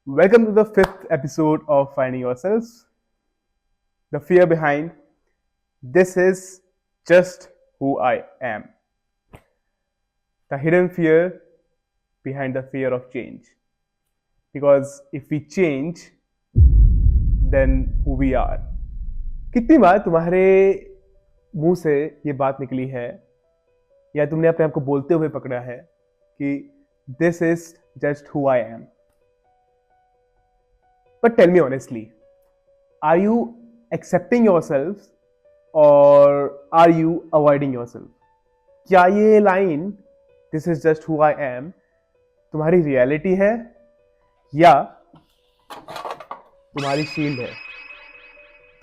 Welcome to the fifth episode of Finding Yourselves. The fear behind this is just who I am. The hidden fear behind the fear of change. Because if we change, then who we are. कितनी बार तुम्हारे मुंह से ये बात निकली है या तुमने अपने आप को बोलते हुए पकड़ा है कि this is just who I am. But tell me honestly, are you accepting yourself or are you avoiding yourself? क्या ये line this is just who I am तुम्हारी रियलिटी है या तुम्हारी शील्ड है?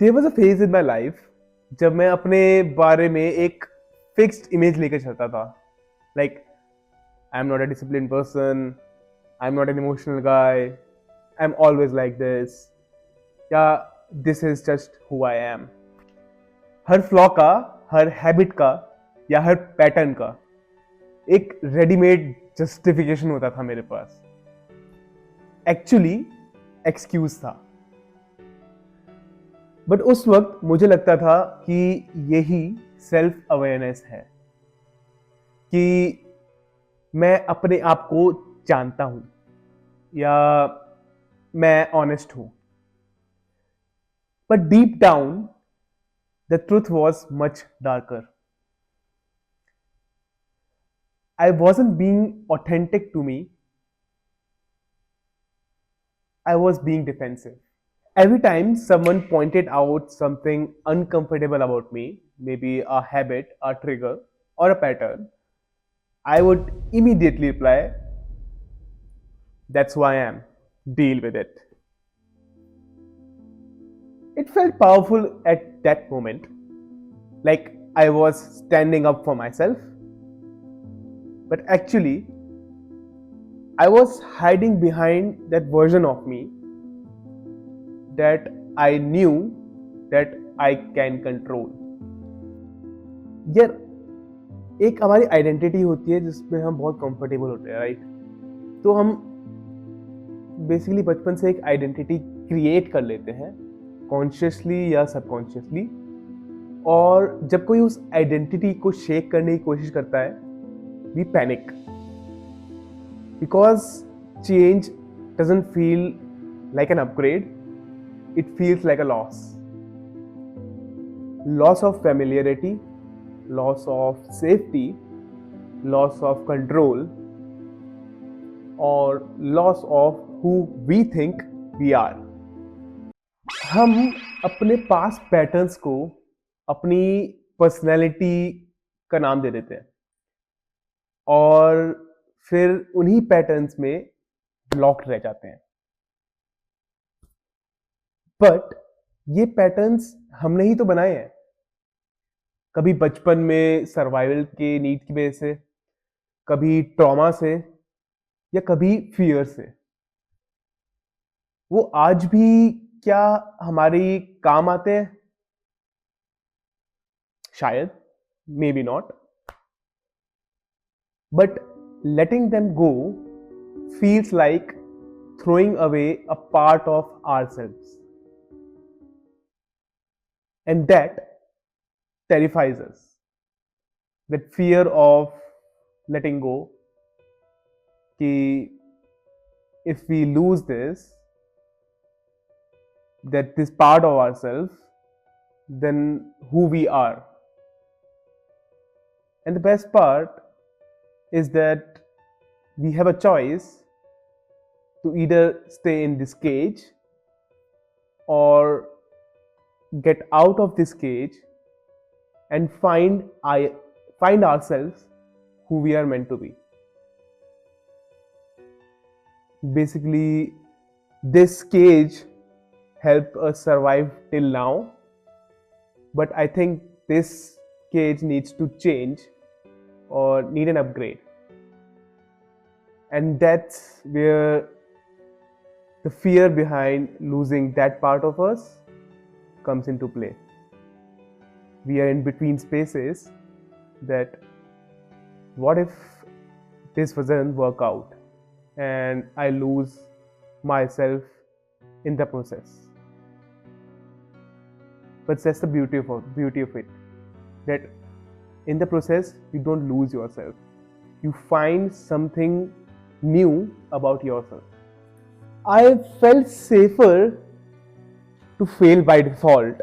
There was a phase in my life जब मैं अपने बारे में एक फिक्स्ड इमेज लेकर चलता था. Like, I am not a discipline person, I am not an emotional guy, I am always like this, या this is just who I am. हर फ्लॉ का, हर हैबिट का या हर पैटर्न का एक रेडीमेड जस्टिफिकेशन होता था मेरे पास. एक्चुअली एक्सक्यूज था. बट उस वक्त मुझे लगता था कि यही सेल्फ अवेयरनेस है, कि मैं अपने आप को जानता हूं या मैं ऑनेस्ट हूं. But deep down the truth was much darker. I wasn't being authentic to me, I was being defensive. Every time someone pointed out something uncomfortable about me, maybe a habit, a trigger, or a pattern, I would immediately reply, that's who I am, deal with it. It felt powerful at that moment, like I was standing up for myself. But actually, I was hiding behind that version of me that I knew that I can control. यार, एक हमारी identity होती है जिसमें हम बहुत comfortable होते हैं, राइट? तो हम बेसिकली बचपन से एक आइडेंटिटी क्रिएट कर लेते हैं, कॉन्शियसली या सबकॉन्शियसली. और जब कोई उस आइडेंटिटी को शेक करने की कोशिश करता है, we panic, because change doesn't feel like an upgrade, it feels like a loss. Loss of familiarity, loss of safety, loss of control, or loss of who we think we are. हम अपने पास patterns को अपनी personality का नाम दे देते हैं और फिर उन्हीं पैटर्न्स में लॉक्ड रह जाते हैं. बट ये पैटर्न्स हमने ही तो बनाए हैं. कभी बचपन में सर्वाइवल के नीड की वजह से, कभी ट्रॉमा से, या कभी फियर से. वो आज भी क्या हमारी काम आते हैं? शायद, may be not. But letting them go feels like throwing away a part of ourselves. And that terrifies us. That fear of letting go, कि if we lose this, that this part of ourselves, then who we are. And the best part is that we have a choice to either stay in this cage or get out of this cage and find ourselves who we are meant to be. Basically, this cage helped us survive till now, but I think this cage needs to change or need an upgrade. And that's where the fear behind losing that part of us comes into play. We are in between spaces that what if this doesn't work out and I lose myself in the process. But that's the beauty of it, that in the process you don't lose yourself. You find something new about yourself. I felt safer to fail by default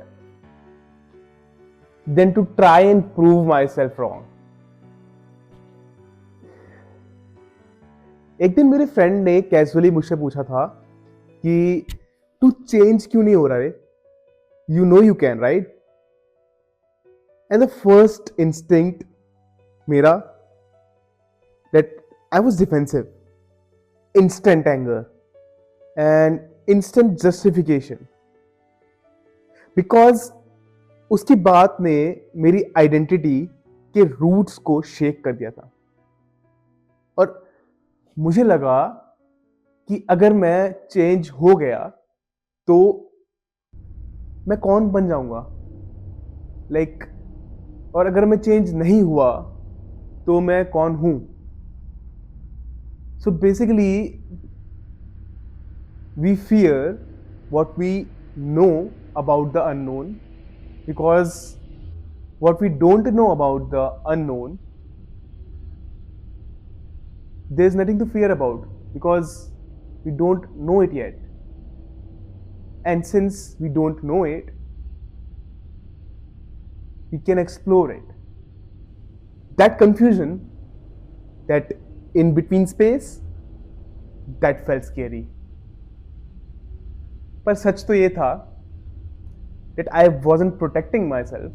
than to try and prove myself wrong. एक दिन मेरे friend ने casually मुझसे पूछा था कि तू change क्यों नहीं हो रहा रे, you know you can write. And the first instinct मेरा that I was defensive, instant anger, and instant justification. Because उसकी बात ने मेरी आइडेंटिटी के रूट्स को शेक कर दिया था. और मुझे लगा कि अगर मैं चेंज हो गया तो मैं कौन बन जाऊंगा, लाइक और अगर मैं चेंज नहीं हुआ तो मैं कौन हूं. So basically, we fear what we know about the unknown, because what we don't know about the unknown, there's nothing to fear about because we don't know it yet. And since we don't know it, we can explore it. That confusion, that in between space, that felt scary. पर सच तो ये था that I wasn't protecting myself,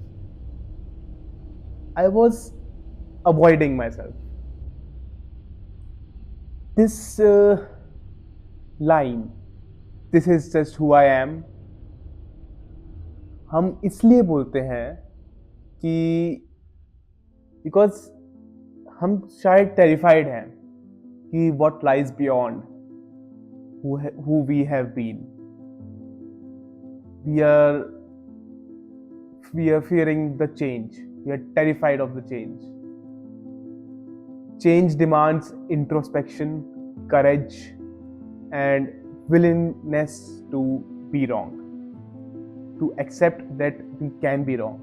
I was avoiding myself. This line, this is just who I am, हम इसलिए बोलते हैं कि because हम शायद टेरिफाइड हैं कि what lies beyond who we have been. We are fearing the change. We are terrified of the change. Change demands introspection, courage, and willingness to be wrong, to accept that we can be wrong.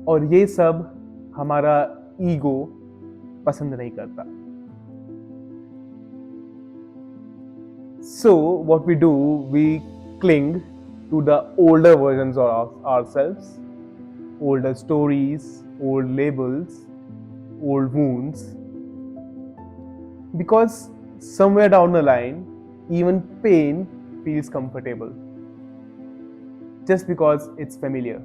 और ये सब हमारा ego पसंद नहीं करता. So what we do, we cling to the older versions of ourselves, older stories, old labels, old wounds, because somewhere down the line even pain feels comfortable just because it's familiar.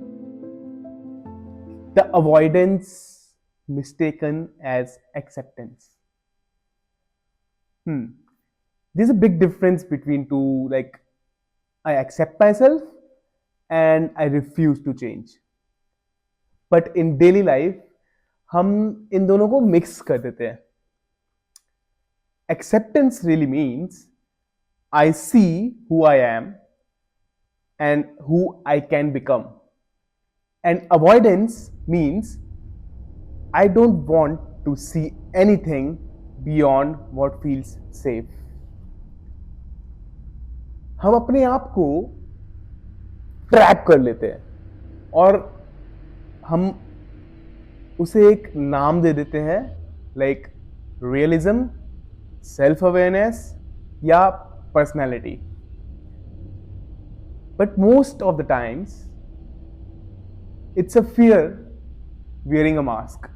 The avoidance mistaken as acceptance. There's a big difference between two, like I accept myself and I refuse to change. But in daily life हम इन दोनों को mix कर देते हैं. Acceptance really means I see who I am and who I can become. And avoidance means I don't want to see anything beyond what feels safe. हम अपने आप को ट्रैप कर लेते हैं और हम उसे एक नाम दे देते हैं, लाइक रियलिज्म, सेल्फ अवेयरनेस या personality. But most of the times it's a fear wearing a mask.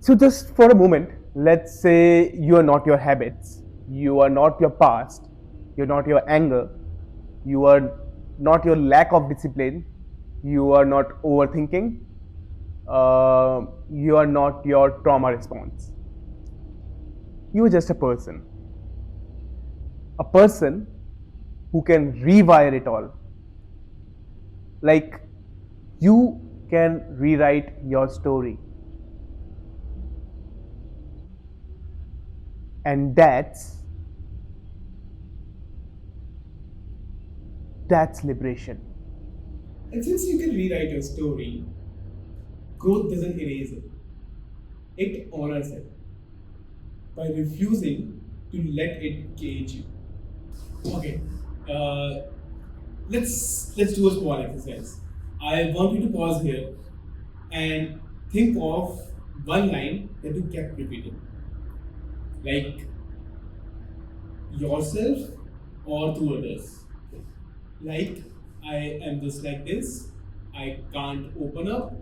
So just for a moment, let's say you are not your habits, you are not your past, you're not your anger, you are not your lack of discipline, you are not overthinking, you are not your trauma response. You are just a person who can rewire it all. Like you can rewrite your story, and that's liberation. And since you can rewrite your story, growth doesn't erase it, it honors it. By refusing to let it cage you. Okay, uh, let's do a small exercise. I want you to pause here and think of one line that you kept repeating, like yourself or to others. Like, I am just like this, I can't open up,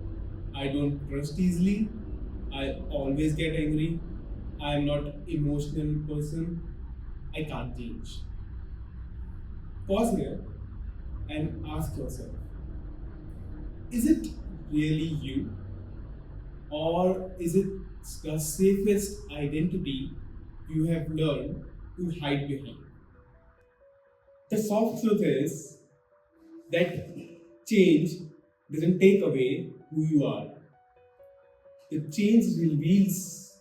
I don't trust easily, I always get angry, I am not emotional person, I can't change. Pause here and ask yourself, is it really you? Or is it the safest identity you have learned to hide behind? The soft truth is that change doesn't take away who you are. The change reveals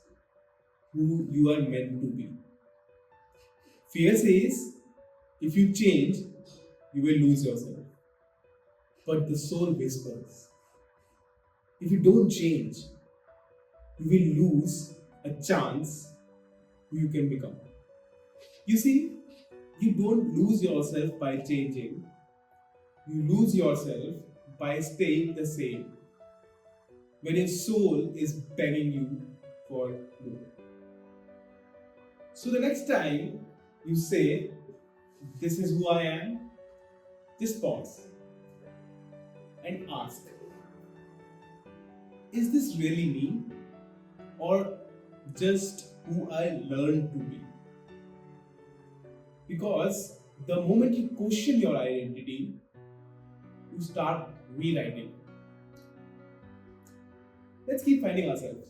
who you are meant to be. Fear says if you change, you will lose yourself. But the soul whispers if you don't change, you will lose a chance who you can become. You see, you don't lose yourself by changing, you lose yourself by staying the same when your soul is begging you for more. So the next time you say, "This is who I am," just pause and ask, is this really me or just who I learned to be? Because the moment you question your identity, you start rewriting. Let's keep finding ourselves.